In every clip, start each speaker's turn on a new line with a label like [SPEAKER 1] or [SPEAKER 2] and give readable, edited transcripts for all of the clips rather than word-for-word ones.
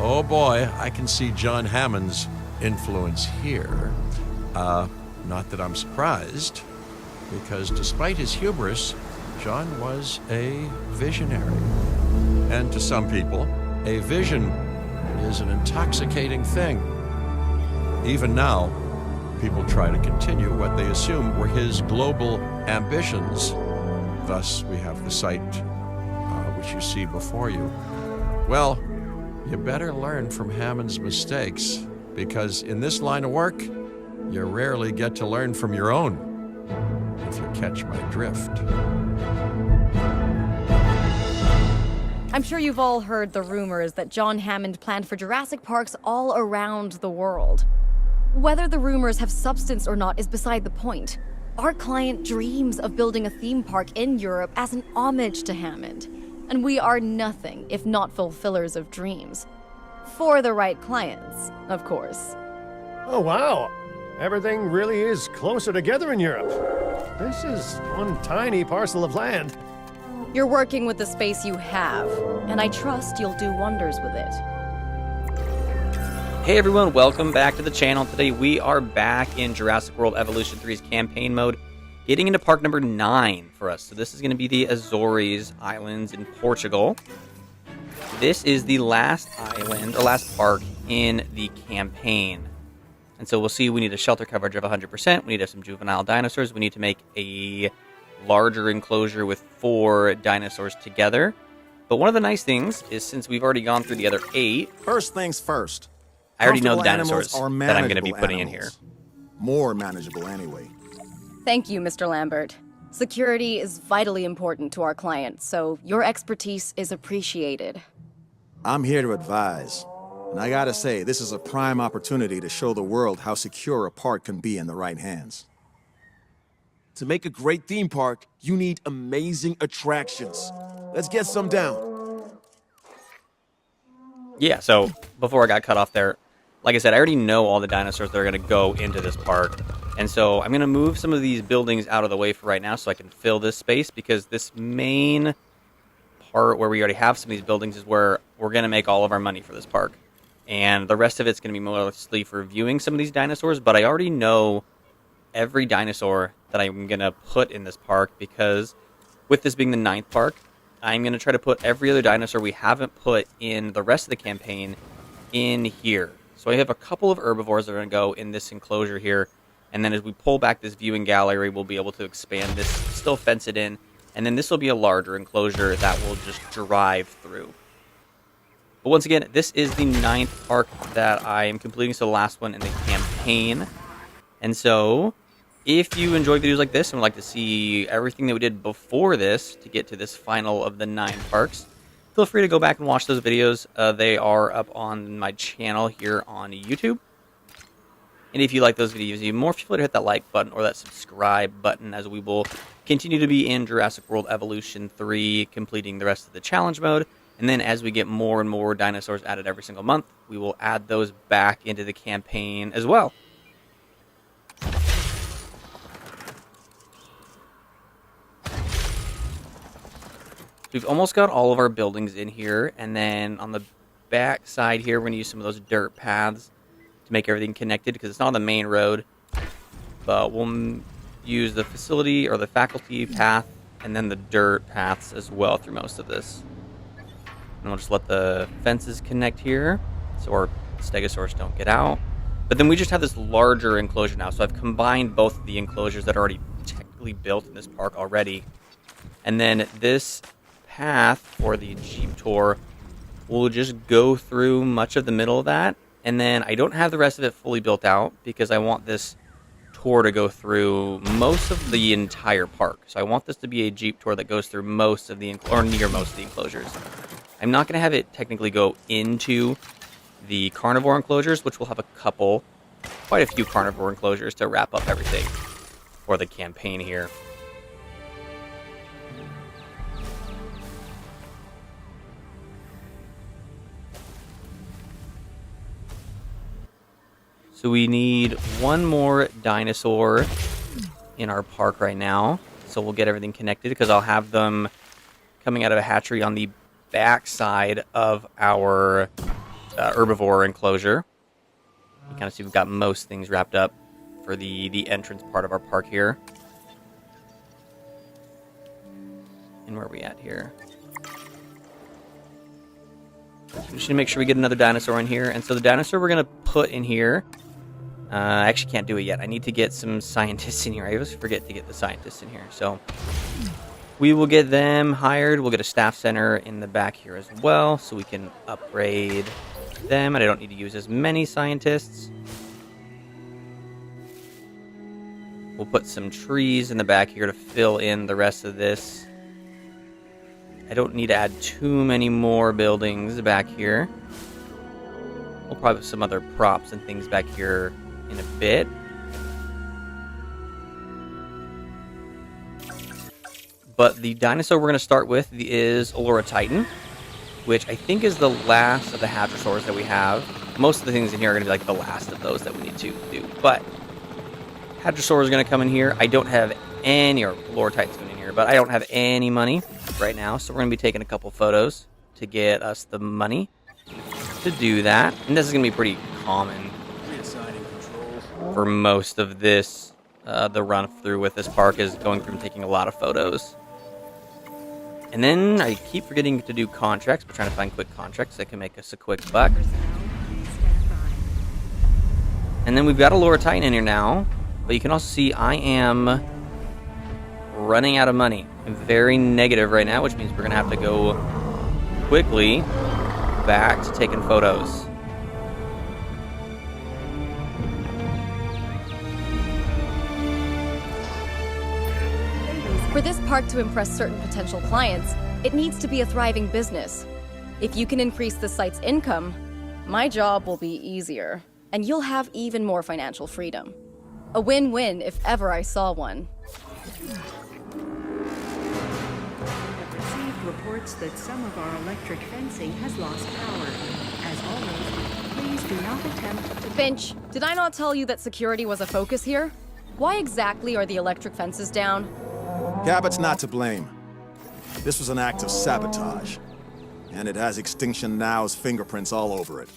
[SPEAKER 1] Oh boy, I can see John Hammond's influence here. Not that I'm surprised, because despite his hubris, John was a visionary. And to some people, a vision is an intoxicating thing. Even now, people try to continue what they assume were his global ambitions. Thus, we have the site which you see before you. Well, you better learn from Hammond's mistakes, because in this line of work, you rarely get to learn from your own, if you catch my drift.
[SPEAKER 2] I'm sure you've all heard the rumors that John Hammond planned for Jurassic Parks all around the world. Whether the rumors have substance or not is beside the point. Our client dreams of building a theme park in Europe as an homage to Hammond, and we are nothing if not fulfillers of dreams. For the right clients, of course.
[SPEAKER 3] Oh, wow. Everything really is closer together in Europe. This is one tiny parcel of land.
[SPEAKER 2] You're working with the space you have, and I trust you'll do wonders with it.
[SPEAKER 4] Hey everyone, welcome back to the channel. Today we are back in Jurassic World Evolution 3's campaign mode, getting into park number 9 for us. So this is going to be the Azores Islands in Portugal. This is the last island, or last park in the campaign. And so we'll see we need a shelter coverage of 100%. We need to have some juvenile dinosaurs. We need to make a larger enclosure with 4 dinosaurs together. But one of the nice things is, since we've already gone through the other 8...
[SPEAKER 5] First things first.
[SPEAKER 4] I already know the dinosaurs that I'm going to be putting in here.
[SPEAKER 5] More manageable anyway.
[SPEAKER 2] Thank you, Mr. Lambert. Security is vitally important to our clients, so your expertise is appreciated.
[SPEAKER 5] I'm here to advise. And I gotta say, this is a prime opportunity to show the world how secure a park can be in the right hands.
[SPEAKER 6] To make a great theme park, you need amazing attractions. Let's get some down.
[SPEAKER 4] Yeah, so before I got cut off there, like I said, I already know all the dinosaurs that are going to go into this park. And so I'm going to move some of these buildings out of the way for right now so I can fill this space, because this main part where we already have some of these buildings is where we're going to make all of our money for this park. And the rest of it's going to be mostly for viewing some of these dinosaurs, but I already know every dinosaur that I'm going to put in this park, because with this being the 9th park, I'm going to try to put every other dinosaur we haven't put in the rest of the campaign in here. So I have a couple of herbivores that are going to go in this enclosure here, and then as we pull back this viewing gallery, we'll be able to expand this, still fence it in, and then this will be a larger enclosure that will just drive through. But once again, this is the 9th park that I am completing, so the last one in the campaign. And so, if you enjoy videos like this and would like to see everything that we did before this to get to this final of the 9 parks, feel free to go back and watch those videos. They are up on my channel here on YouTube. And if you like those videos even more, feel free to hit that like button or that subscribe button, as we will continue to be in Jurassic World Evolution 3, completing the rest of the challenge mode. And then as we get more and more dinosaurs added every single month, we will add those back into the campaign as well. We've almost got all of our buildings in here, and then on the back side here, we're going to use some of those dirt paths to make everything connected, because it's not on the main road. But we'll use the facility or the faculty path, and then the dirt paths as well through most of this. And we'll just let the fences connect here, so our stegosaurus don't get out. But then we just have this larger enclosure now, so I've combined both of the enclosures that are already technically built in this park already. And then this path for the Jeep tour will just go through much of the middle of that. And then I don't have the rest of it fully built out, because I want this tour to go through most of the entire park. So I want this to be a Jeep tour that goes through most of the, or near most of the enclosures. I'm not going to have it technically go into the carnivore enclosures, which will have quite a few carnivore enclosures to wrap up everything for the campaign here. So we need one more dinosaur in our park right now. So we'll get everything connected, because I'll have them coming out of a hatchery on the back side of our herbivore enclosure. You kind of see we've got most things wrapped up for the entrance part of our park here. And where are we at here? We should make sure we get another dinosaur in here. And so the dinosaur we're going to put in here... I actually can't do it yet. I need to get some scientists in here. I always forget to get the scientists in here. So we will get them hired. We'll get a staff center in the back here as well, so we can upgrade them. And I don't need to use as many scientists. We'll put some trees in the back here to fill in the rest of this. I don't need to add too many more buildings back here. We'll probably put some other props and things back here in a bit. But the dinosaur we're going to start with is Allura Titan, which I think is the last of the Hadrosaurs that we have. Most of the things in here are going to be like the last of those that we need to do. But Hadrosaur is going to come in here. I don't have any, or Allura Titan's going in here, but I don't have any money right now. So we're going to be taking a couple photos to get us the money to do that. And this is going to be pretty common for most of this, the run through with this park is going through and taking a lot of photos. And then I keep forgetting to do contracts. We're trying to find quick contracts that can make us a quick buck. And then we've got a Allura Titan in here now. But you can also see I am running out of money. I'm very negative right now, which means we're going to have to go quickly back to taking photos.
[SPEAKER 2] For this park to impress certain potential clients, it needs to be a thriving business. If you can increase the site's income, my job will be easier, and you'll have even more financial freedom. A win-win if ever I saw one.
[SPEAKER 7] Have received reports that some of our electric fencing has lost power. As always, please do not attempt to...
[SPEAKER 2] Finch, did I not tell you that security was a focus here? Why exactly are the electric fences down?
[SPEAKER 5] Cabot's not to blame. This was an act of sabotage, and it has Extinction Now's fingerprints all over it.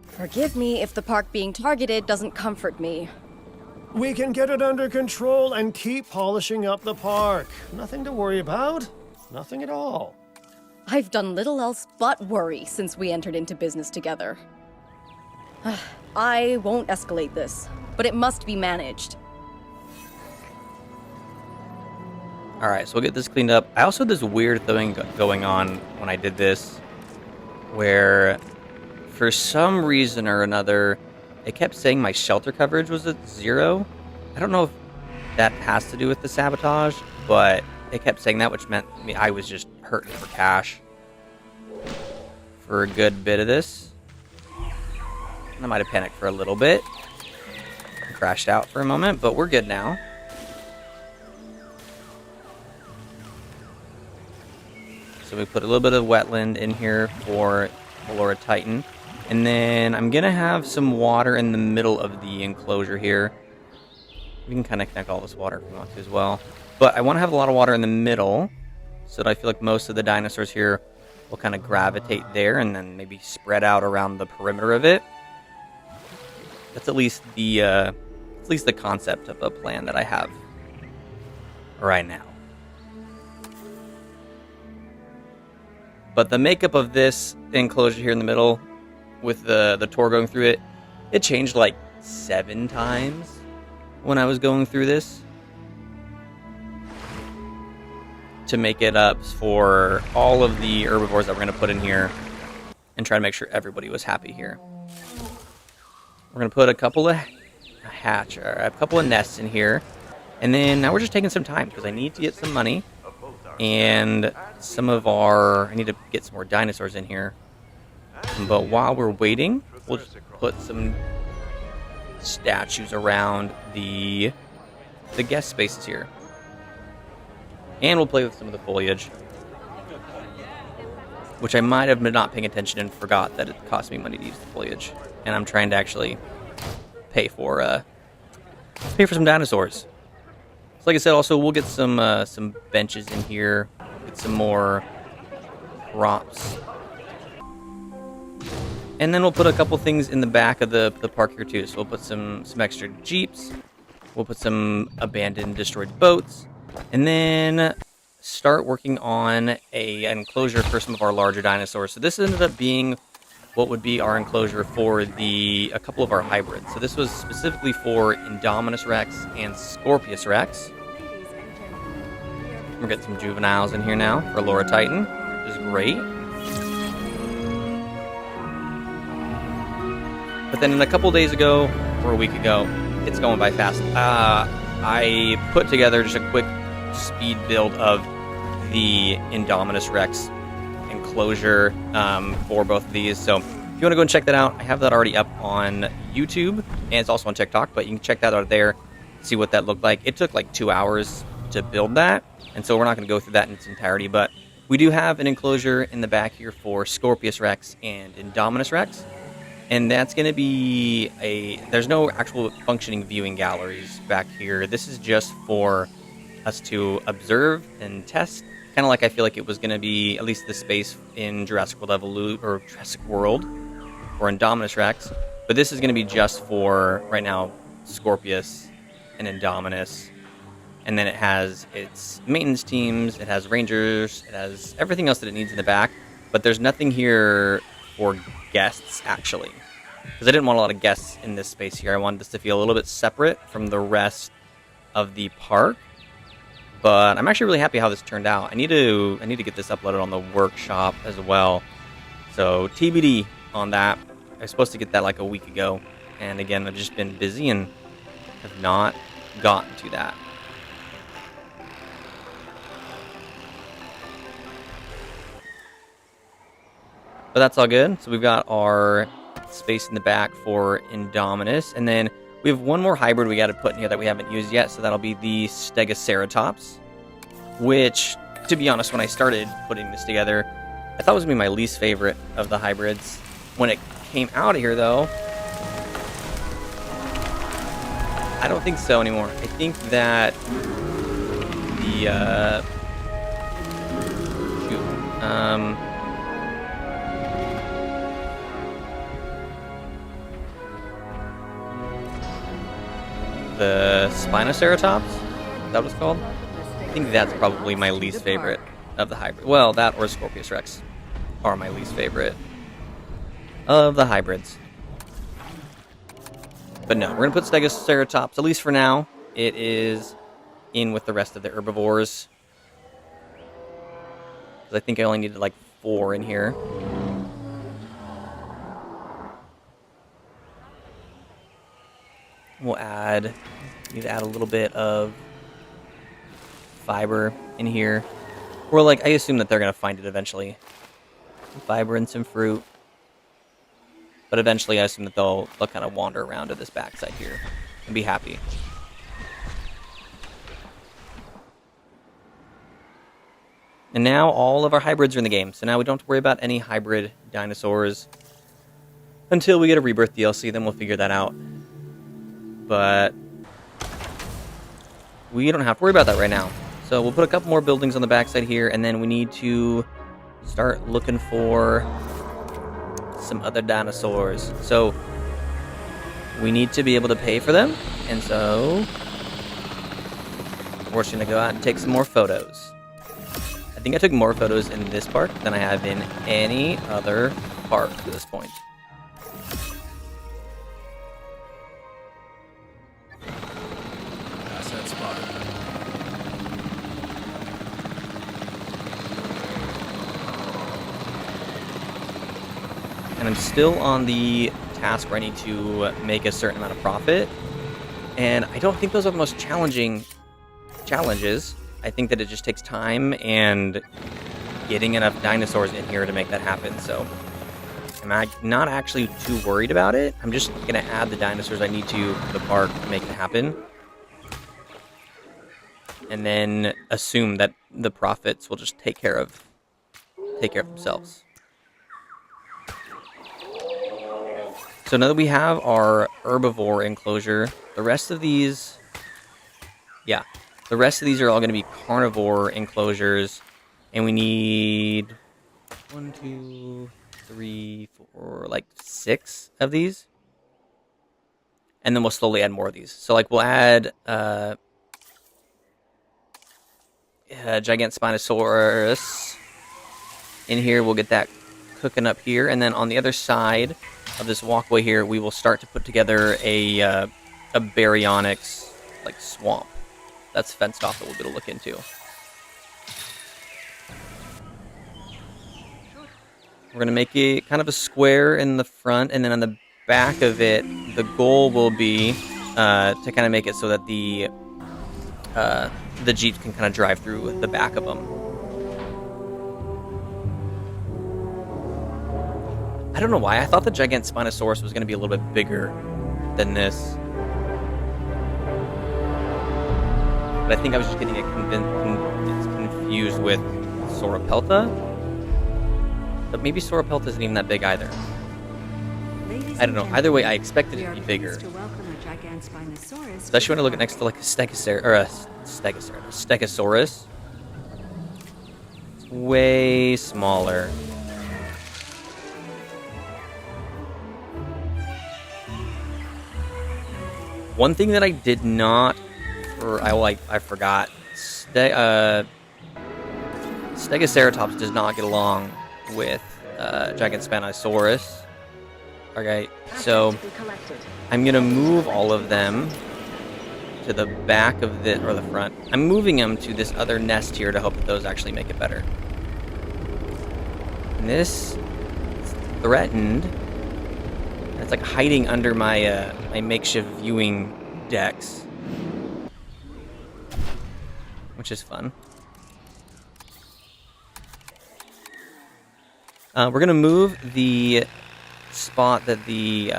[SPEAKER 2] Forgive me if the park being targeted doesn't comfort me.
[SPEAKER 3] We can get it under control and keep polishing up the park. Nothing to worry about. Nothing at all.
[SPEAKER 2] I've done little else but worry since we entered into business together. I won't escalate this, but it must be managed.
[SPEAKER 4] Alright, so we'll get this cleaned up. I also had this weird thing going on when I did this, where for some reason or another, it kept saying my shelter coverage was at 0. I don't know if that has to do with the sabotage, but it kept saying that, which meant I was just hurting for cash for a good bit of this. And I might have panicked for a little bit. Crashed out for a moment, but we're good now. So we put a little bit of wetland in here for Allura Titan. And then I'm going to have some water in the middle of the enclosure here. We can kind of connect all this water if we want to as well. But I want to have a lot of water in the middle, so that I feel like most of the dinosaurs here will kind of gravitate there and then maybe spread out around the perimeter of it. That's at least the concept of a plan that I have right now. But the makeup of this enclosure here in the middle, with the tour going through it, it changed like 7 times when I was going through this to make it up for all of the herbivores that we're going to put in here and try to make sure everybody was happy here. We're going to put a couple of nests in here, and then now we're just taking some time because I need to get some money. And I need to get some more dinosaurs in here. But while we're waiting, we'll just put some statues around the guest spaces here. And we'll play with some of the foliage, which I might have been not paying attention and forgot that it cost me money to use the foliage. And I'm trying to actually pay for some dinosaurs. Like I said, also, we'll get some benches in here, get some more props. And then we'll put a couple things in the back of the park here too. So we'll put some extra Jeeps. We'll put some abandoned, destroyed boats. And then start working on an enclosure for some of our larger dinosaurs. So this ended up being what would be our enclosure for a couple of our hybrids. So this was specifically for Indominus Rex and Scorpius Rex. We're getting some juveniles in here now for Laura Titan, which is great. But then a couple days ago, or a week ago, it's going by fast. I put together just a quick speed build of the Indominus Rex enclosure for both of these. So if you want to go and check that out, I have that already up on YouTube, and it's also on TikTok, but you can check that out there, see what that looked like. It took like 2 hours to build that, and so we're not going to go through that in its entirety, but we do have an enclosure in the back here for Scorpius Rex and Indominus Rex. And that's going to be there's no actual functioning viewing galleries back here. This is just for us to observe and test. Kind of like I feel like it was going to be, at least the space in Jurassic World Evolution, or Jurassic World, or Indominus Rex. But this is going to be just for, right now, Scorpius and Indominus. And then it has its maintenance teams, it has rangers, it has everything else that it needs in the back. But there's nothing here for guests, actually, because I didn't want a lot of guests in this space here. I wanted this to feel a little bit separate from the rest of the park. But I'm actually really happy how this turned out. I need to get this uploaded on the workshop as well. So TBD on that. I was supposed to get that like a week ago, and again, I've just been busy and have not gotten to that. But that's all good. So we've got our space in the back for Indominus. And then we have one more hybrid we got to put in here that we haven't used yet. So that'll be the Stegoceratops. Which, to be honest, when I started putting this together, I thought it was going to be my least favorite of the hybrids. When it came out of here, though, I don't think so anymore. I think that the Spinoceratops, is that what it's called? I think that's probably my least favorite of the hybrid. Well, that or Scorpius Rex are my least favorite of the hybrids. But no, we're going to put Stegoceratops, at least for now. It is in with the rest of the herbivores. Because I think I only needed like 4 in here. We'll need to add a little bit of fiber in here. Or like, I assume that they're going to find it eventually. Some fiber and some fruit. But eventually I assume that they'll kind of wander around to this backside here and be happy. And now all of our hybrids are in the game. So now we don't have to worry about any hybrid dinosaurs until we get a Rebirth DLC. Then we'll figure that out. But we don't have to worry about that right now. So we'll put a couple more buildings on the backside here, and then we need to start looking for some other dinosaurs. So we need to be able to pay for them, and so we're just going to go out and take some more photos. I think I took more photos in this park than I have in any other park to this point. And I'm still on the task where I need to make a certain amount of profit. And I don't think those are the most challenging challenges. I think that it just takes time and getting enough dinosaurs in here to make that happen. So I'm not actually too worried about it. I'm just going to add the dinosaurs I need to the park to make it happen. And then assume that the profits will just take care of themselves. So now that we have our herbivore enclosure, the rest of these are all going to be carnivore enclosures, and we need 1, 2, 3, 4, like 6 of these. And then we'll slowly add more of these. So like we'll add Gigant Spinosaurus in here. We'll get that cooking up here. And then on the other side of this walkway here, we will start to put together a baryonyx like swamp. That's fenced off that we'll be able to look into. We're going to make it kind of a square in the front, and then on the back of it, the goal will be to kind of make it so that the Jeeps can kind of drive through the back of them. I don't know why. I thought the Gigant Spinosaurus was going to be a little bit bigger than this. But I think I was just getting it confused with Sauropelta. But maybe Sauropelta isn't even that big either. I don't know. Either way, I expected it to be bigger. Especially when I look at next to like a Stegosaurus. It's way smaller. One thing that I did not, I forgot. Stegoceratops does not get along with Gigant Spinosaurus. Okay, so I'm gonna move all of them to the back of the, or the front. I'm moving them to this other nest here to hope that those actually make it better. And this is threatened. It's like hiding under my my makeshift viewing decks, which is fun. We're gonna move the spot that the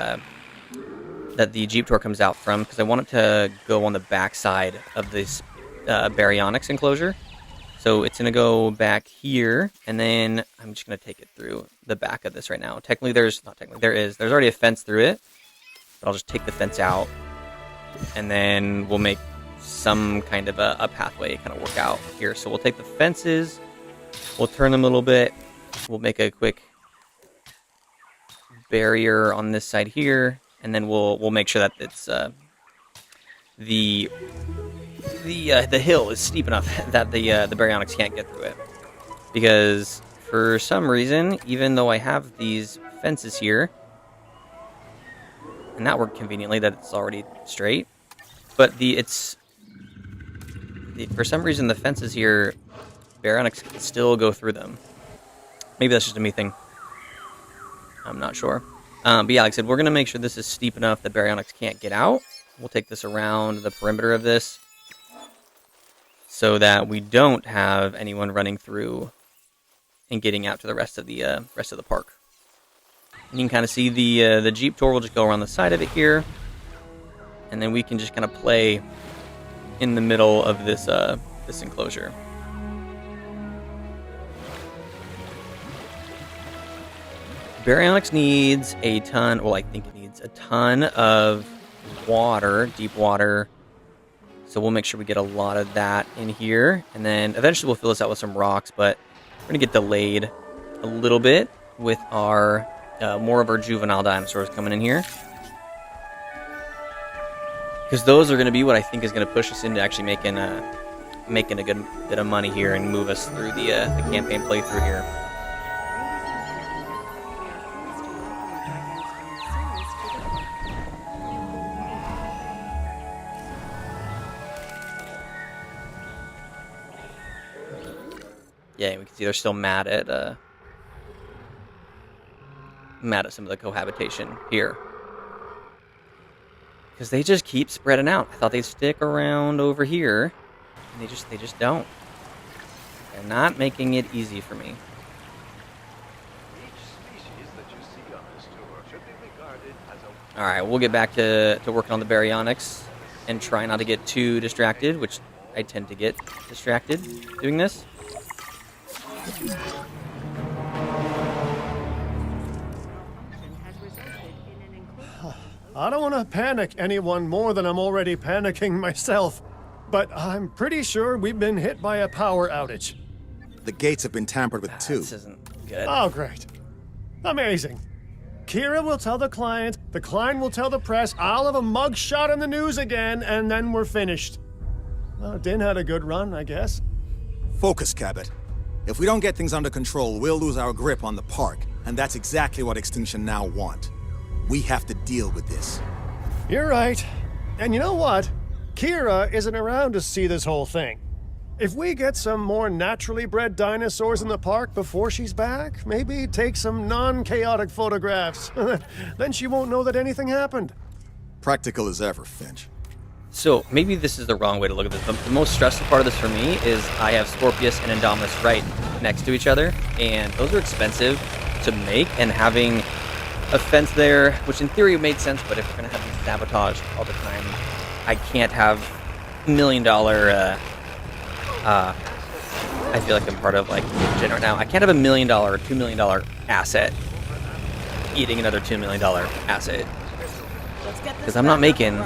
[SPEAKER 4] Jeep tour comes out from, because I want it to go on the back side of this baryonyx enclosure. So it's gonna go back here, and then I'm just gonna take it through the back of this right now. There's already a fence through it, but I'll just take the fence out, and then we'll make some kind of a pathway kind of work out here. So we'll take the fences, we'll turn them a little bit, we'll make a quick barrier on this side here, and then we'll make sure that it's the hill is steep enough that the baryonyx can't get through it. Because for some reason, even though I have these fences here, and that worked conveniently that it's already straight, but for some reason the fences here, baryonyx can still go through them. Maybe that's just a me thing. I'm not sure. But yeah, like I said, we're going to make sure this is steep enough that baryonyx can't get out. We'll take this around the perimeter of this so that we don't have anyone running through and getting out to the rest of the park. And you can kind of see the Jeep tour will just go around the side of it here, and then we can just kind of play in the middle of this enclosure. Baryonyx needs a ton, well, I think it needs a ton of water, deep water. So we'll make sure we get a lot of that in here. And then eventually we'll fill this out with some rocks, but we're going to get delayed a little bit with our more of our juvenile dinosaurs coming in here. Because those are going to be what I think is going to push us into actually making a good bit of money here and move us through the campaign playthrough here. Yeah, we can see they're still mad at some of the cohabitation here, because they just keep spreading out. I thought they'd stick around over here, and they just don't. They're not making it easy for me. All right, we'll get back to working on the baryonyx and try not to get too distracted, which I tend to get distracted doing this.
[SPEAKER 3] I don't want to panic anyone more than I'm already panicking myself, but I'm pretty sure we've been hit by a power outage.
[SPEAKER 5] The gates have been tampered with too.
[SPEAKER 4] This isn't good.
[SPEAKER 3] Oh, great. Amazing. Kira will tell the client will tell the press, I'll have a mug shot in the news again, and then we're finished. Well, Din had a good run, I guess.
[SPEAKER 5] Focus, Cabot. If we don't get things under control, we'll lose our grip on the park, and that's exactly what Extinction Now want. We have to deal with this.
[SPEAKER 3] You're right. And you know what? Kira isn't around to see this whole thing. If we get some more naturally bred dinosaurs in the park before she's back, maybe take some non-chaotic photographs, then she won't know that anything happened.
[SPEAKER 5] Practical as ever, Finch.
[SPEAKER 4] So maybe this is the wrong way to look at this, but the most stressful part of this for me is I have Scorpius and Indominus right next to each other, and those are expensive to make, and having a fence there, which in theory made sense, but if we're going to have them sabotaged all the time, I can't have $1 million, I feel like I'm part of like Gen right now. I can't have $1 million or $2 million asset eating another $2 million asset, because I'm not making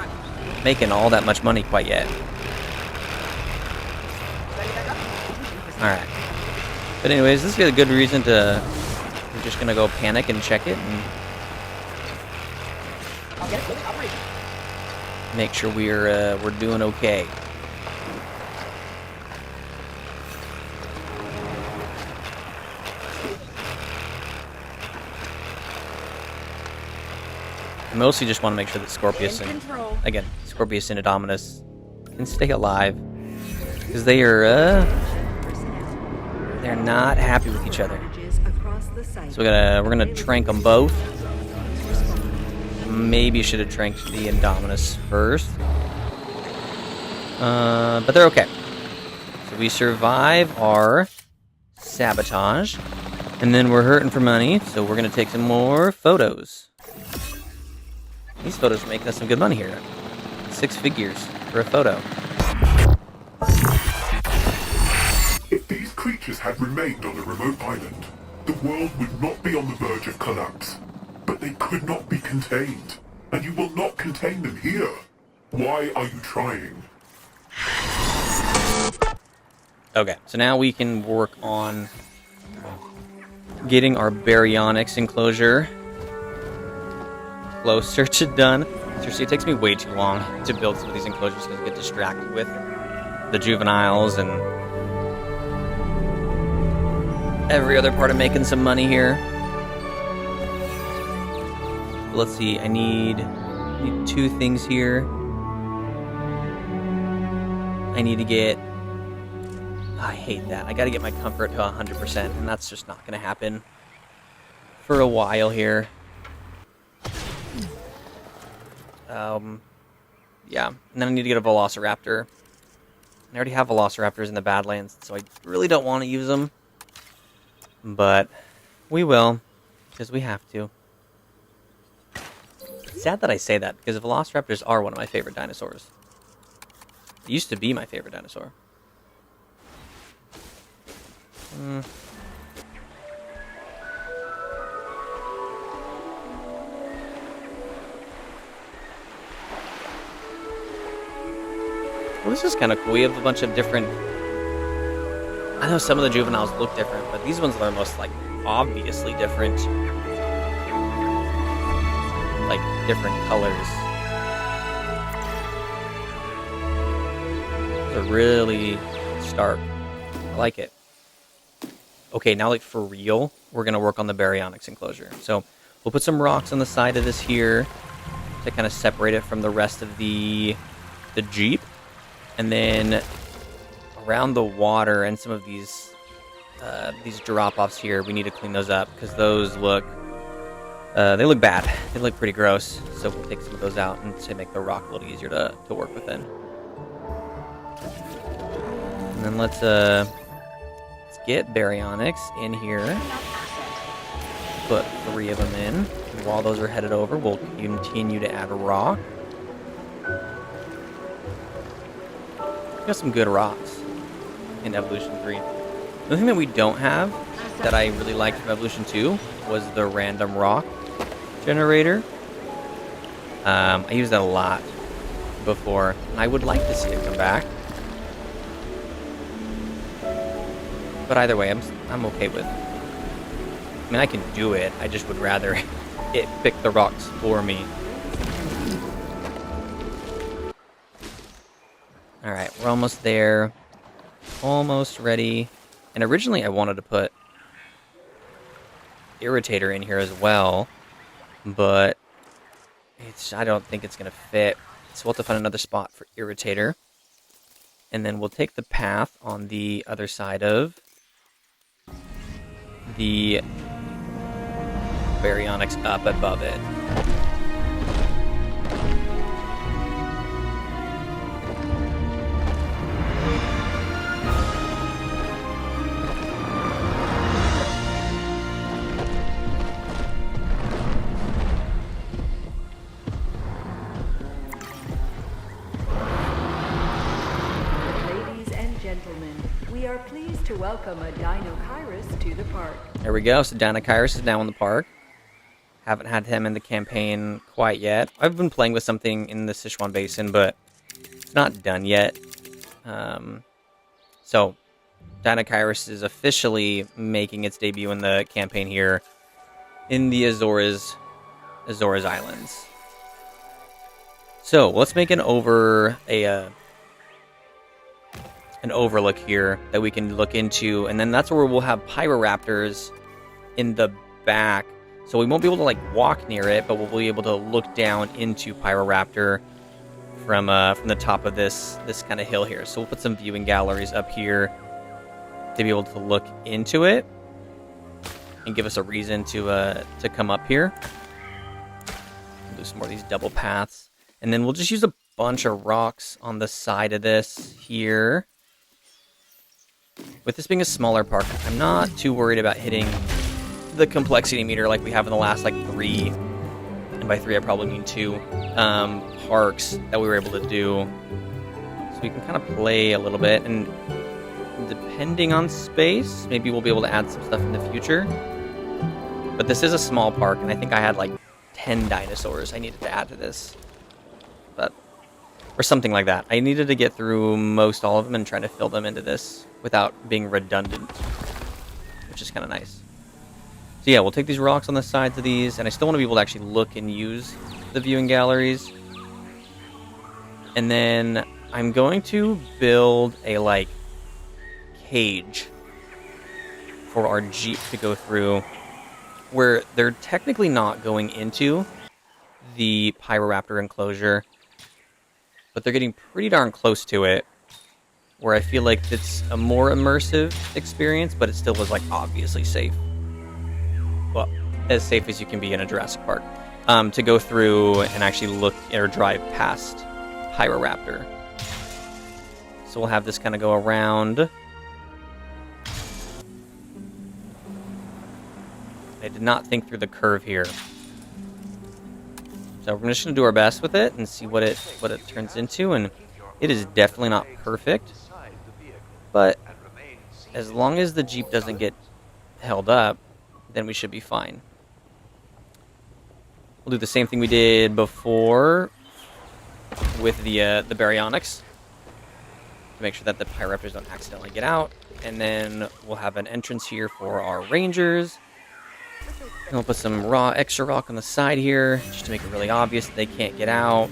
[SPEAKER 4] all that much money quite yet. Alright. But anyways, this is a good reason to... We're just gonna go panic and check it and... make sure we're doing okay. I mostly just want to make sure that Scorpius and, again, Scorpius and Indominus can stay alive, because they're not happy with each other. So we're gonna trank them both. Maybe should have tranked the Indominus first, but they're okay. So we survive our sabotage, and then we're hurting for money. So we're gonna take some more photos. These photos are making us some good money here. 6 figures for a photo.
[SPEAKER 8] If these creatures had remained on a remote island, the world would not be on the verge of collapse. But they could not be contained, and you will not contain them here. Why are you trying?
[SPEAKER 4] Okay, so now we can work on getting our baryonyx enclosure closer to done. Seriously, it takes me way too long to build some of these enclosures because I get distracted with the juveniles and every other part of making some money here. Let's see, I need 2 things here. I need to get... I hate that. I gotta get my comfort to 100%, and that's just not gonna happen for a while here. Yeah, and then I need to get a Velociraptor. I already have Velociraptors in the Badlands, so I really don't want to use them. But we will, because we have to. It's sad that I say that, because Velociraptors are one of my favorite dinosaurs. It used to be my favorite dinosaur. Well, this is kind of cool. We have a bunch of different... I know some of the juveniles look different, but these ones are most, like, obviously different. Like, different colors. They're really stark. I like it. Okay, now, like, for real, we're going to work on the baryonyx enclosure. So, we'll put some rocks on the side of this here to kind of separate it from the rest of the Jeep. And then around the water and some of these drop-offs here, we need to clean those up because those look they look bad. They look pretty gross. So we'll take some of those out and to make the rock a little easier to work with. And then let's get baryonyx in here. Put 3 of them in. And while those are headed over, we'll continue to add rock. Got some good rocks in Evolution 3. The thing that we don't have that I really liked from Evolution 2 was the random rock generator. I used that a lot before, and I would like to see it come back. But either way, I'm okay with mean, I can do it. I just would rather it pick the rocks for me. Alright, we're almost there. Almost ready. And originally I wanted to put Irritator in here as well, but I don't think it's going to fit. So we'll have to find another spot for Irritator. And then we'll take the path on the other side of the Baryonyx up above it.
[SPEAKER 7] We are pleased to welcome a Dinosaurus to the park.
[SPEAKER 4] There we go. So Dinosaurus is now in the park. Haven't had him in the campaign quite yet. I've been playing with something in the Sichuan Basin, but it's not done yet. So Dinosaurus is officially making its debut in the campaign here in the Azores Islands. So let's make an overlook here that we can look into, and then that's where we'll have Pyroraptors in the back. So we won't be able to like walk near it, but we'll be able to look down into Pyroraptor from the top of this kind of hill here. So we'll put some viewing galleries up here to be able to look into it and give us a reason to come up here. We'll do some more of these double paths, and then we'll just use a bunch of rocks on the side of this here. With this being a smaller park, I'm not too worried about hitting the complexity meter like we have in the last like 3, and by 3 I probably mean 2 parks that we were able to do. So we can kind of play a little bit, and depending on space, maybe we'll be able to add some stuff in the future. But this is a small park, and I think I had like 10 dinosaurs I needed to add to this. Or something like that. I needed to get through most all of them and try to fill them into this without being redundant, which is kind of nice. So yeah, we'll take these rocks on the sides of these, and I still want to be able to actually look and use the viewing galleries. And then I'm going to build a like cage for our Jeep to go through, where they're technically not going into the Pyroraptor enclosure, but they're getting pretty darn close to it, where I feel like it's a more immersive experience, but it still was like obviously safe. Well, as safe as you can be in a Jurassic Park, to go through and actually look or drive past Pyroraptor. So we'll have this kind of go around. I did not think through the curve here. So we're just going to do our best with it and see what it turns into, and it is definitely not perfect, but as long as the Jeep doesn't get held up, then we should be fine. We'll do the same thing we did before with the Baryonyx to make sure that the Pyroraptors don't accidentally get out, and then we'll have an entrance here for our Rangers. And we'll put some extra rock on the side here, just to make it really obvious that they can't get out.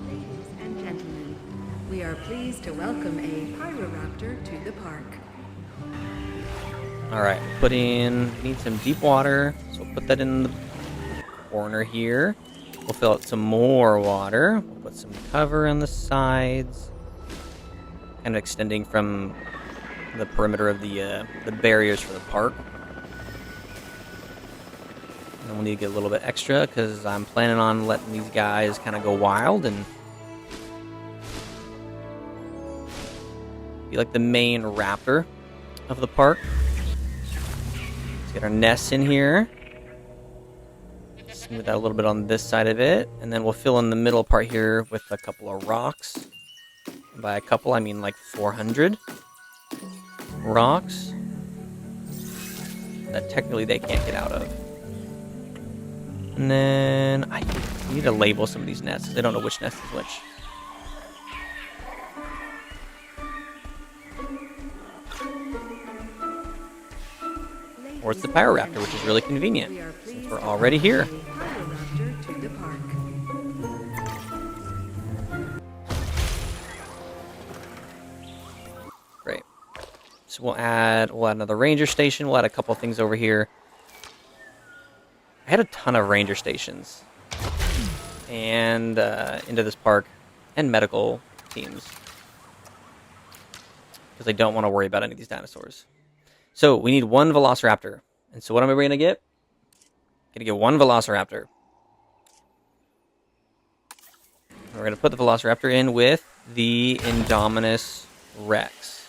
[SPEAKER 7] Ladies and gentlemen, we are pleased to welcome a Pyroraptor to the park.
[SPEAKER 4] Alright, need some deep water, so we'll put that in the corner here. We'll fill out some more water. We'll put some cover on the sides, kind of extending from the perimeter of the barriers for the park. And then we'll need to get a little bit extra, because I'm planning on letting these guys kind of go wild and be like the main raptor of the park. Let's get our nests in here. Smooth out a little bit on this side of it, and then we'll fill in the middle part here with a couple of rocks. And by a couple, I mean like 400 rocks that technically they can't get out of. And then I need to label some of these nests, because I don't know which nest is which. teleports the Pyroraptor, which is really convenient since we're already here.
[SPEAKER 7] Pyroraptor to the park.
[SPEAKER 4] Great. So we'll add another ranger station. We'll add a couple things over here. I had a ton of ranger stations and into this park and medical teams because I don't want to worry about any of these dinosaurs. So we need one Velociraptor. And so what am I going to get? I'm going to get one Velociraptor. We're going to put the Velociraptor in with the Indominus Rex.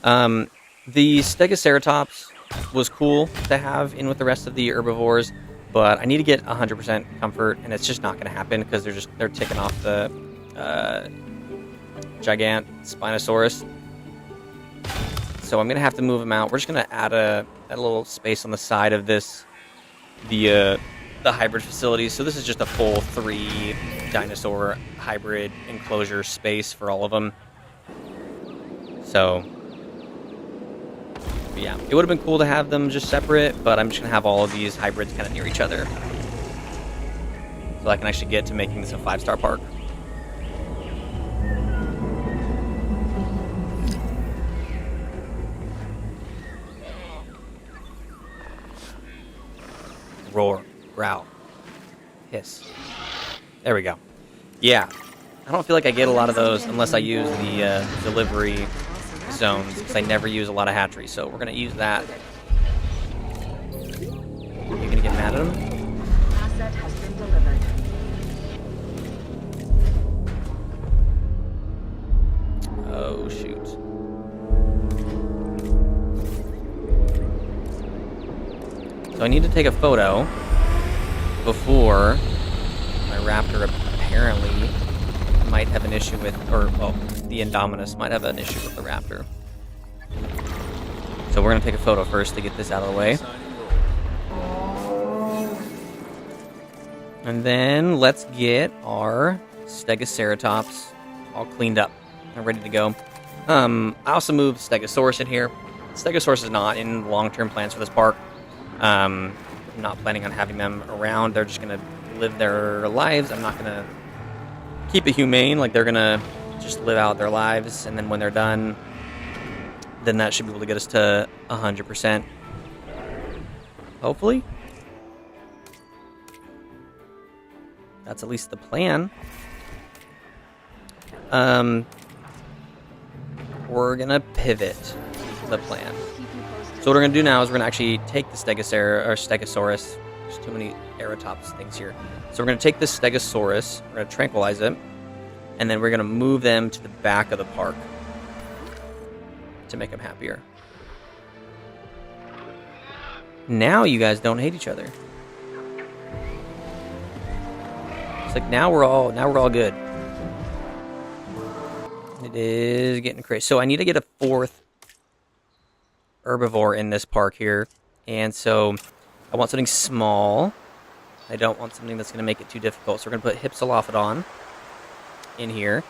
[SPEAKER 4] The Stegoceratops was cool to have in with the rest of the herbivores, but I need to get 100% comfort, and it's just not going to happen because they're taking off the Gigant Spinosaurus. So I'm going to have to move them out. We're just going to add a little space on the side of this, the hybrid facility. So this is just a full 3 dinosaur hybrid enclosure space for all of them. So yeah, it would have been cool to have them just separate, but I'm just going to have all of these hybrids kind of near each other. So I can actually get to making this a 5-star park. Roar, growl, hiss. There we go. Yeah, I don't feel like I get a lot of those unless I use the delivery zones, because I never use a lot of hatcheries, so we're going to use that. You going to get mad at him?
[SPEAKER 7] Asset has been delivered.
[SPEAKER 4] Oh, shoot. So I need to take a photo before my raptor apparently might have an issue with, or, well, the Indominus might have an issue with the raptor. So we're going to take a photo first to get this out of the way. And then let's get our Stegoceratops all cleaned up and ready to go. I also moved Stegosaurus in here. Stegosaurus is not in long-term plans for this park. I'm not planning on having them around. They're just going to live their lives. I'm not going to keep it humane. Like, they're going to just live out their lives, and then when they're done, then that should be able to get us to 100%. Hopefully. That's at least the plan. We're going to pivot the plan. So what we're going to do now is we're going to actually take the Stegosaurus. There's too many Aerotops things here. So we're going to take this Stegosaurus, we're going to tranquilize it, and then we're going to move them to the back of the park to make them happier. Now you guys don't hate each other. It's like now we're all good. It is getting crazy. So I need to get a 4th herbivore in this park here, and so I want something small. I don't want something that's going to make it too difficult. So we're going to put Hypsilophodon in here,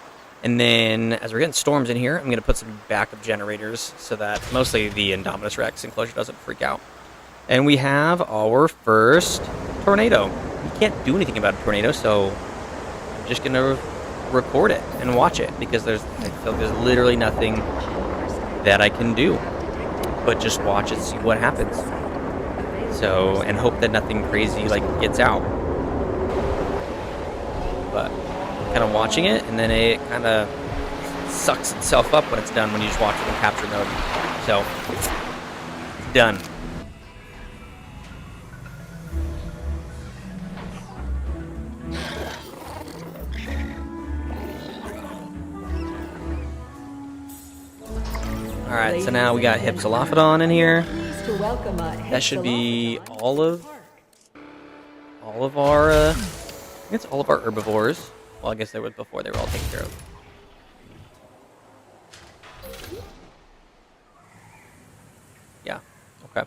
[SPEAKER 4] and then as we're getting storms in here, I'm going to put some backup generators so that mostly the Indominus Rex enclosure doesn't freak out. And we have our first tornado. You can't do anything about a tornado, so I'm just going to record it and watch it, because I feel there's literally nothing that I can do but just watch and see what happens. So, and hope that nothing crazy like gets out. But kind of watching it, and then it kind of sucks itself up when it's done, when you just watch it in capture mode. So, it's done. Alright, so now we got Hypsilophodon in here. That should be all of our, I think it's all of our herbivores. Well, I guess there was before, they were all taken care of. Yeah, okay.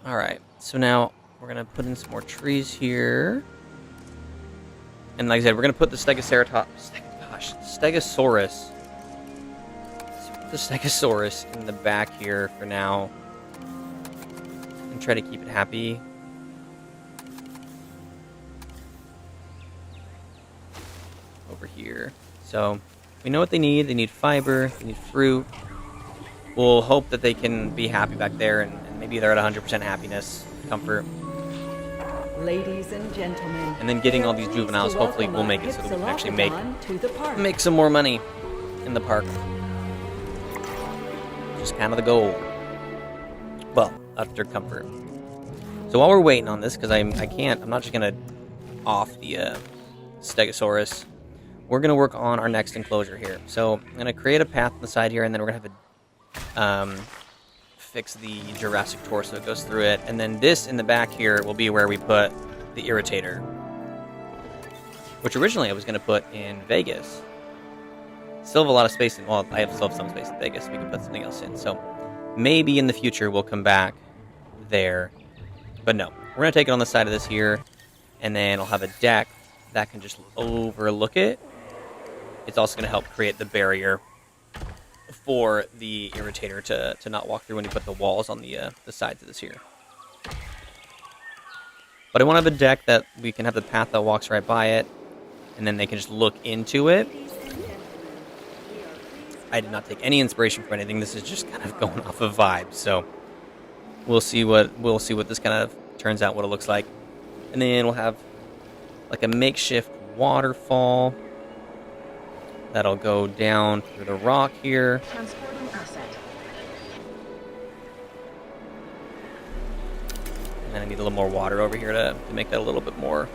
[SPEAKER 4] Alright, so now we're going to put in some more trees here. And like I said, we're going to put the Stegosaurus the Stegosaurus in the back here for now. And try to keep it happy. Over here. So, we know what they need. They need fiber, they need fruit. We'll hope that they can be happy back there, and maybe they're at 100% happiness, comfort.
[SPEAKER 7] Ladies and gentlemen,
[SPEAKER 4] And then getting all these juveniles, hopefully we'll make it so that we can actually make some more money in the park. Just kind of the goal. Well, after comfort. So while we're waiting on this, because I'm not just gonna off the Stegosaurus. We're gonna work on our next enclosure here. So I'm gonna create a path on the side here, and then we're gonna have a fix the Jurassic torso that goes through it, and then this in the back here will be where we put the irritator, which originally I was gonna put in Vegas. Still have a lot of space in, well, I still have some space in Vegas. We can put something else in. So maybe in the future we'll come back there. But no, we're going to take it on the side of this here. And then I'll have a deck that can just overlook it. It's also going to help create the barrier for the irritator to not walk through when you put the walls on the sides of this here. But I want to have a deck that we can have the path that walks right by it. And then they can just look into it. I did not take any inspiration from anything. This is just kind of going off of vibes. So we'll see what this kind of turns out, what it looks like. And then we'll have like a makeshift waterfall that'll go down through the rock here.
[SPEAKER 7] Transporting asset.
[SPEAKER 4] And then I need a little more water over here to make that a little bit more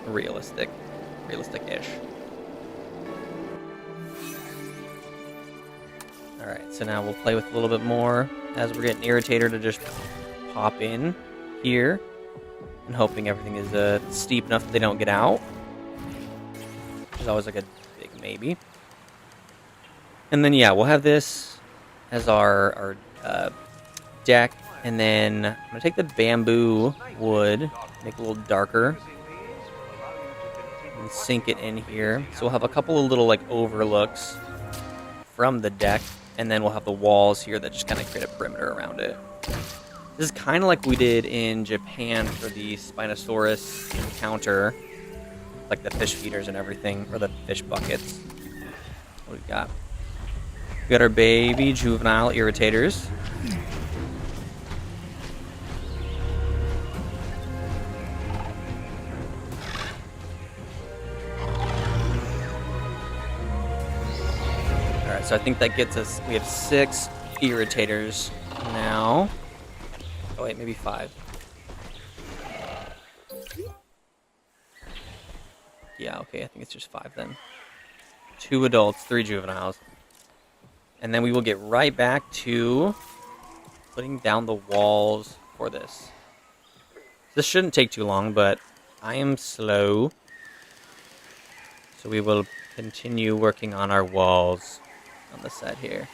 [SPEAKER 4] realistic-ish. Alright, so now we'll play with a little bit more as we're getting irritator to just pop in here and hoping everything is steep enough that they don't get out. There's always like a big maybe. And then yeah, we'll have this as our deck, and then I'm gonna take the bamboo wood, make it a little darker, and sink it in here. So we'll have a couple of little like overlooks from the deck. And then we'll have the walls here that just kind of create a perimeter around it. This is kind of like we did in Japan for the Spinosaurus encounter. Like the fish feeders and everything, or the fish buckets. What do we got? We got our baby juvenile irritators. So I think that gets us, we have 6 irritators now. Oh wait, maybe 5. Yeah, okay, I think it's just 5 then. 2 adults, 3 juveniles. And then we will get right back to putting down the walls for this. This shouldn't take too long, but I am slow. So we will continue working on our walls on the side here.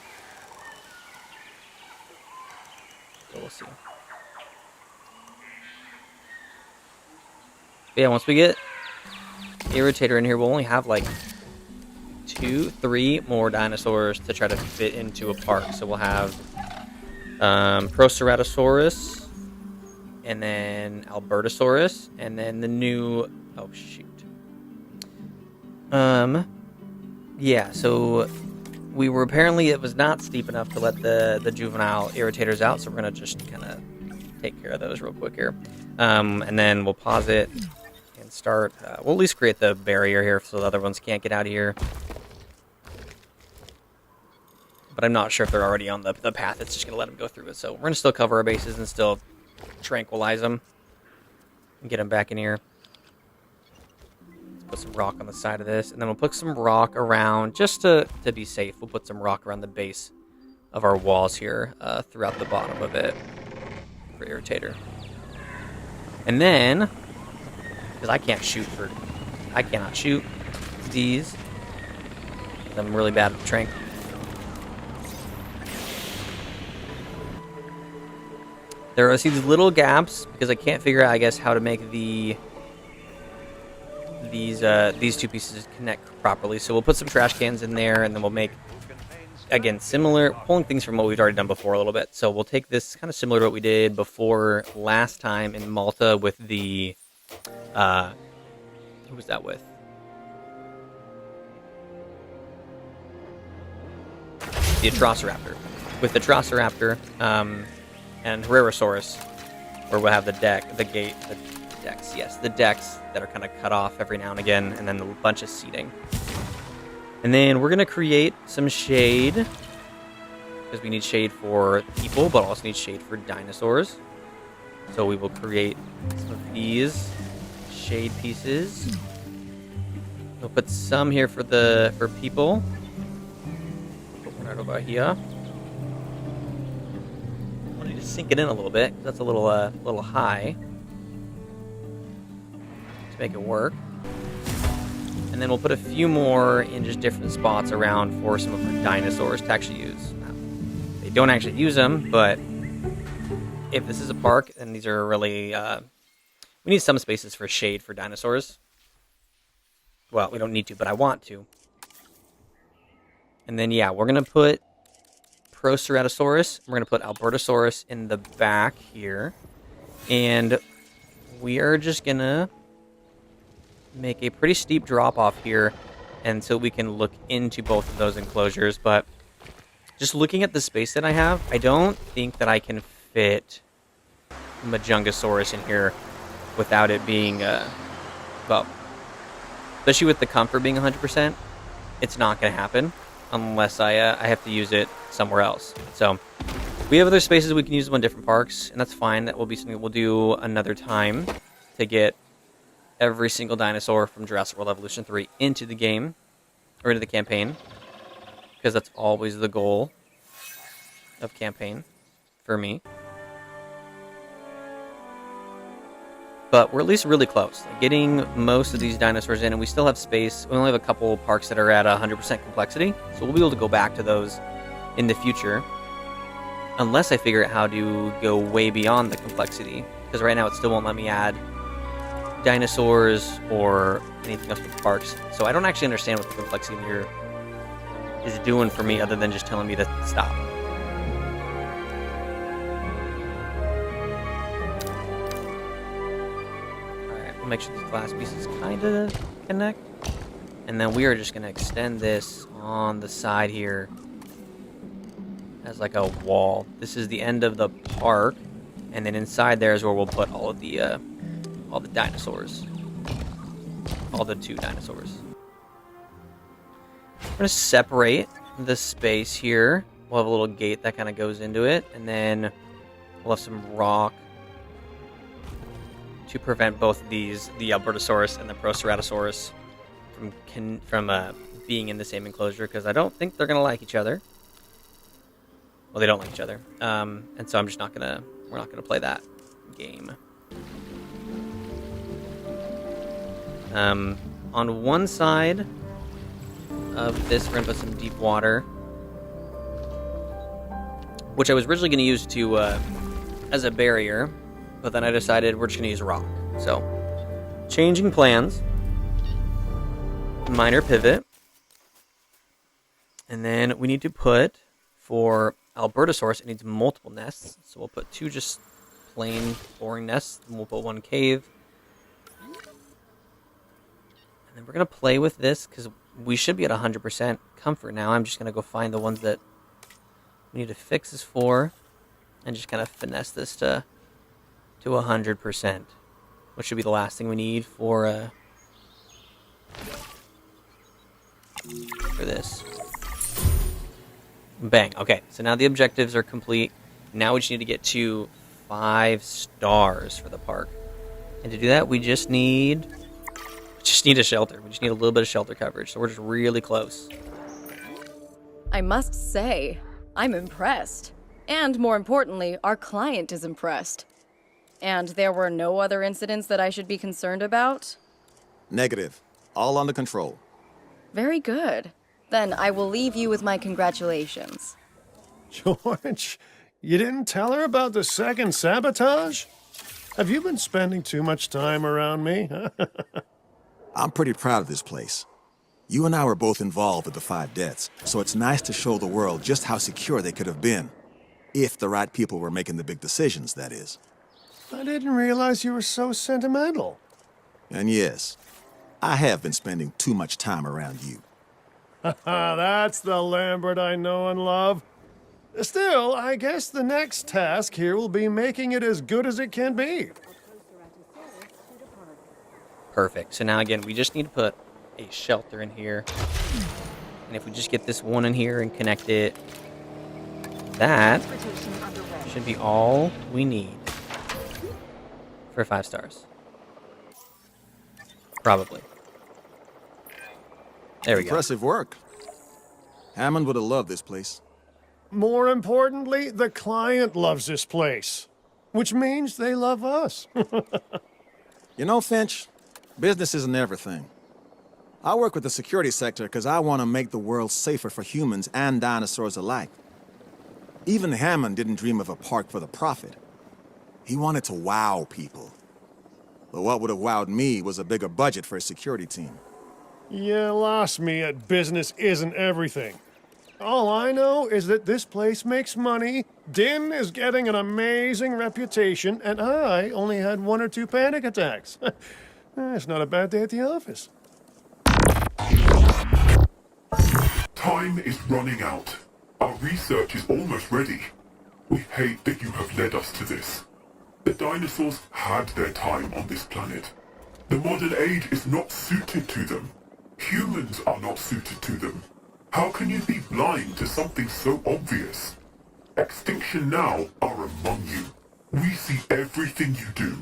[SPEAKER 4] So we'll see. But yeah, once we get irritator in here, we'll only have like 2, 3 more dinosaurs to try to fit into a park. So we'll have Proceratosaurus, and then Albertosaurus, and then the new, oh shoot. Yeah, so we were apparently, it was not steep enough to let the juvenile irritators out, so we're going to just kind of take care of those real quick here. And then we'll pause it and start, we'll at least create the barrier here so the other ones can't get out of here. But I'm not sure if they're already on the path, it's just going to let them go through it. So we're going to still cover our bases and still tranquilize them and get them back in here. Put some rock on the side of this, and then we'll put some rock around, just to be safe. We'll put some rock around the base of our walls here, throughout the bottom of it for irritator. And then, because I cannot shoot these. I'm really bad at trank. There are these little gaps because I can't figure out, I guess, how to make the these two pieces connect properly. So we'll put some trash cans in there, and then we'll make, again, similar, pulling things from what we've already done before a little bit. So we'll take this kind of similar to what we did before last time in Malta with the, who was that with? The Atrociraptor. With the Atrociraptor and Herrerasaurus, where we'll have the decks that are kind of cut off every now and again, and then a bunch of seating. And then we're going to create some shade, because we need shade for people, but also need shade for dinosaurs. So we will create some of these shade pieces. We'll put some here for people. Put one right over here. I need to sink it in a little bit, 'cause that's a little high to make it work. And then we'll put a few more in just different spots around for some of our dinosaurs to actually use. Now, they don't actually use them, but if this is a park, then these are really... we need some spaces for shade for dinosaurs. Well, we don't need to, but I want to. And then, yeah, we're going to put Proceratosaurus. We're going to put Albertosaurus in the back here. And we are just going to make a pretty steep drop off here until we can look into both of those enclosures. But just looking at the space that I have, I don't think that I can fit Majungasaurus in here without it being, well, especially with the comfort being 100%, it's not going to happen unless I have to use it somewhere else. So we have other spaces we can use them in different parks, and that's fine. That will be something we'll do another time to get every single dinosaur from Jurassic World Evolution 3 into the game, or into the campaign, because that's always the goal of campaign for me. But we're at least really close, like getting most of these dinosaurs in, and we still have space. We only have a couple parks that are at 100% complexity, so we'll be able to go back to those in the future, unless I figure out how to go way beyond the complexity, because right now it still won't let me add dinosaurs or anything else with the parks. So I don't actually understand what the complexity here is doing for me, other than just telling me to stop. Alright, we'll make sure these glass pieces kind of connect. And then we are just going to extend this on the side here as like a wall. This is the end of the park, and then inside there is where we'll put all the dinosaurs. All the 2 dinosaurs. We're going to separate the space here. We'll have a little gate that kind of goes into it, and then we'll have some rock to prevent both of these, the Albertosaurus and the Proceratosaurus, from being in the same enclosure, because I don't think they're going to like each other. Well, they don't like each other. And so I'm just we're not going to play that game. On one side of this, we're going to put some deep water, which I was originally going to use to as a barrier, but then I decided we're just going to use rock. So, changing plans, minor pivot, and then we need to put, for Albertosaurus, it needs multiple nests, so we'll put 2 just plain boring nests, and we'll put 1 cave. And then we're going to play with this, because we should be at 100% comfort now. I'm just going to go find the ones that we need to fix this for, and just kind of finesse this to 100%, which should be the last thing we need for this. Bang. Okay, so now the objectives are complete. Now we just need to get to 5 stars for the park. And to do that, we just need a shelter. We just need a little bit of shelter coverage. So we're just really close.
[SPEAKER 2] I must say, I'm impressed. And more importantly, our client is impressed. And there were no other incidents that I should be concerned about?
[SPEAKER 5] Negative. All under control.
[SPEAKER 2] Very good. Then I will leave you with my congratulations.
[SPEAKER 3] George, you didn't tell her about the second sabotage? Have you been spending too much time around me?
[SPEAKER 5] I'm pretty proud of this place. You and I were both involved with the 5 deaths, so it's nice to show the world just how secure they could have been. If the right people were making the big decisions, that is.
[SPEAKER 3] I didn't realize you were so sentimental.
[SPEAKER 5] And yes, I have been spending too much time around you.
[SPEAKER 3] That's the Lambert I know and love. Still, I guess the next task here will be making it as good as it can be.
[SPEAKER 4] Perfect. So now again, we just need to put a shelter in here. And if we just get this one in here and connect it, that should be all we need for 5 stars. Probably. There we go.
[SPEAKER 5] Impressive work. Hammond would have loved this place.
[SPEAKER 3] More importantly, the client loves this place, which means they love us.
[SPEAKER 5] You know, Finch, business isn't everything. I work with the security sector because I want to make the world safer for humans and dinosaurs alike. Even Hammond didn't dream of a park for the profit. He wanted to wow people. But what would have wowed me was a bigger budget for a security team.
[SPEAKER 3] You lost me at business isn't everything. All I know is that this place makes money, Din is getting an amazing reputation, and I only had 1 or 2 panic attacks. It's not a bad day at the office.
[SPEAKER 8] Time is running out. Our research is almost ready. We hate that you have led us to this. The dinosaurs had their time on this planet. The modern age is not suited to them. Humans are not suited to them. How can you be blind to something so obvious? Extinction Now are among you. We see everything you do.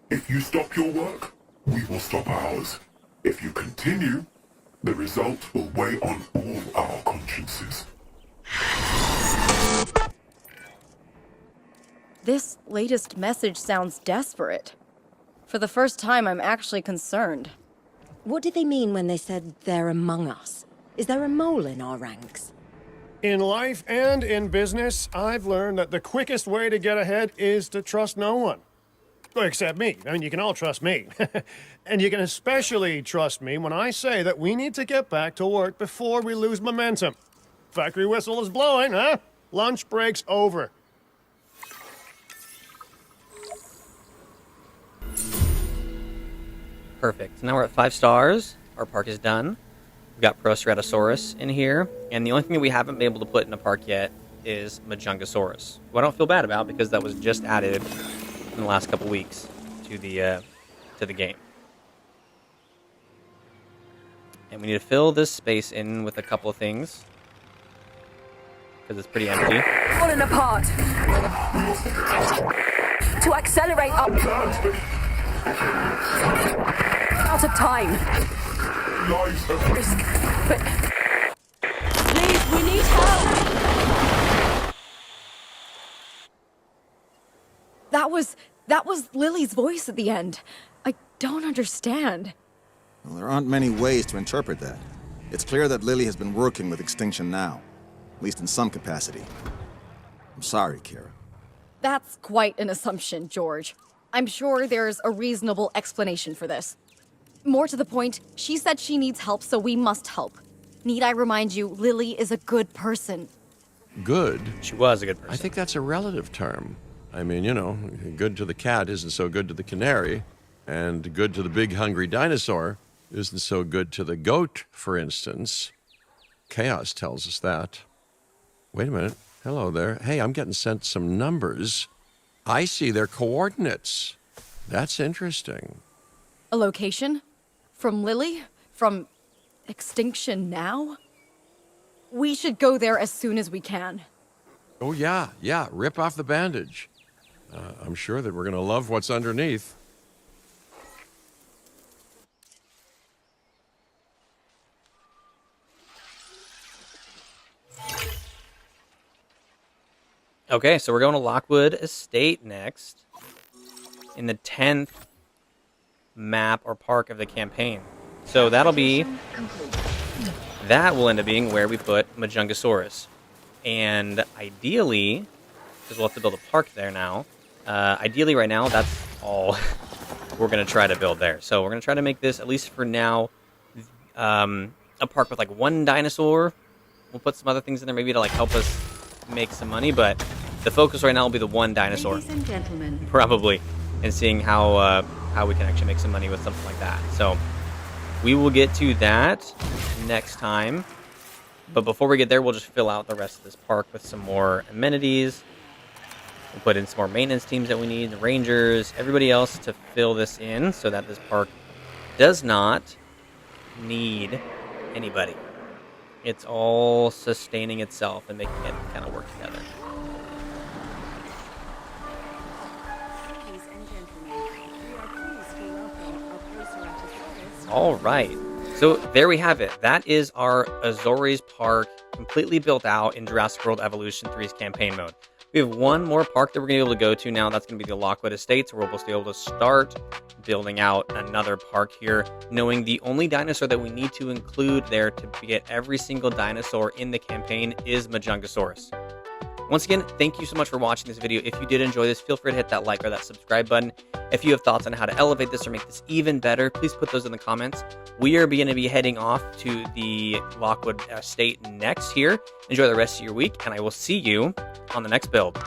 [SPEAKER 8] If you stop your work, we will stop ours. If you continue, the result will weigh on all our consciences.
[SPEAKER 2] This latest message sounds desperate. For the first time, I'm actually concerned.
[SPEAKER 9] What did they mean when they said they're among us? Is there a mole in our ranks?
[SPEAKER 3] In life and in business, I've learned that the quickest way to get ahead is to trust no one. Well, except me. I mean, you can all trust me. And you can especially trust me when I say that we need to get back to work before we lose momentum. Factory whistle is blowing, huh? Lunch break's over.
[SPEAKER 4] Perfect. So now we're at 5 stars. Our park is done. We've got Proceratosaurus in here. And the only thing that we haven't been able to put in a park yet is Majungasaurus, who I don't feel bad about because that was just added in the last couple weeks to the game. And we need to fill this space in with a couple of things because it's pretty empty.
[SPEAKER 10] Falling apart. To accelerate up. Out of time.
[SPEAKER 8] Lives at
[SPEAKER 10] Risk. But please, we need help.
[SPEAKER 2] That was Lily's voice at the end. I don't understand.
[SPEAKER 5] Well, there aren't many ways to interpret that. It's clear that Lily has been working with Extinction Now, at least in some capacity. I'm sorry, Kira.
[SPEAKER 2] That's quite an assumption, George. I'm sure there's a reasonable explanation for this. More to the point, she said she needs help, so we must help. Need I remind you, Lily is a good person.
[SPEAKER 1] Good?
[SPEAKER 4] She was a good person.
[SPEAKER 1] I think that's a relative term. I mean, you know, good to the cat isn't so good to the canary, and good to the big hungry dinosaur isn't so good to the goat, for instance. Chaos tells us that. Wait a minute. Hello there. Hey, I'm getting sent some numbers. I see their coordinates. That's interesting.
[SPEAKER 2] A location? From Lily? From Extinction Now? We should go there as soon as we can.
[SPEAKER 1] Oh, yeah, rip off the bandage. I'm sure that we're going to love what's underneath.
[SPEAKER 4] Okay, so we're going to Lockwood Estate next. In the 10th map or park of the campaign. So that'll be... That will end up being where we put Majungasaurus. And ideally, because we'll have to build a park there now, ideally right now, that's all we're going to try to build there. So we're going to try to make this, at least for now, a park with like one dinosaur. We'll put some other things in there maybe to like help us make some money, but the focus right now will be the one dinosaur.
[SPEAKER 7] Ladies and gentlemen.
[SPEAKER 4] Probably. And seeing how we can actually make some money with something like that. So we will get to that next time. But before we get there, we'll just fill out the rest of this park with some more amenities. We'll put in some more maintenance teams that we need, the rangers, everybody else to fill this in so that this park does not need anybody. It's all sustaining itself and making it kind of work together.
[SPEAKER 7] Ladies and gentlemen, we are pleased to welcome Azores.
[SPEAKER 4] All right. So there we have it. That is our Azores Park completely built out in Jurassic World Evolution 3's campaign mode. We have one more park that we're going to be able to go to now. That's going to be the Lockwood Estate, where we'll be able to start building out another park here, knowing the only dinosaur that we need to include there to get every single dinosaur in the campaign is Majungasaurus. Once again, thank you so much for watching this video. If you did enjoy this, feel free to hit that like or that subscribe button. If you have thoughts on how to elevate this or make this even better, please put those in the comments. We are going to be heading off to the Lockwood Estate next here. Enjoy the rest of your week, and I will see you on the next build.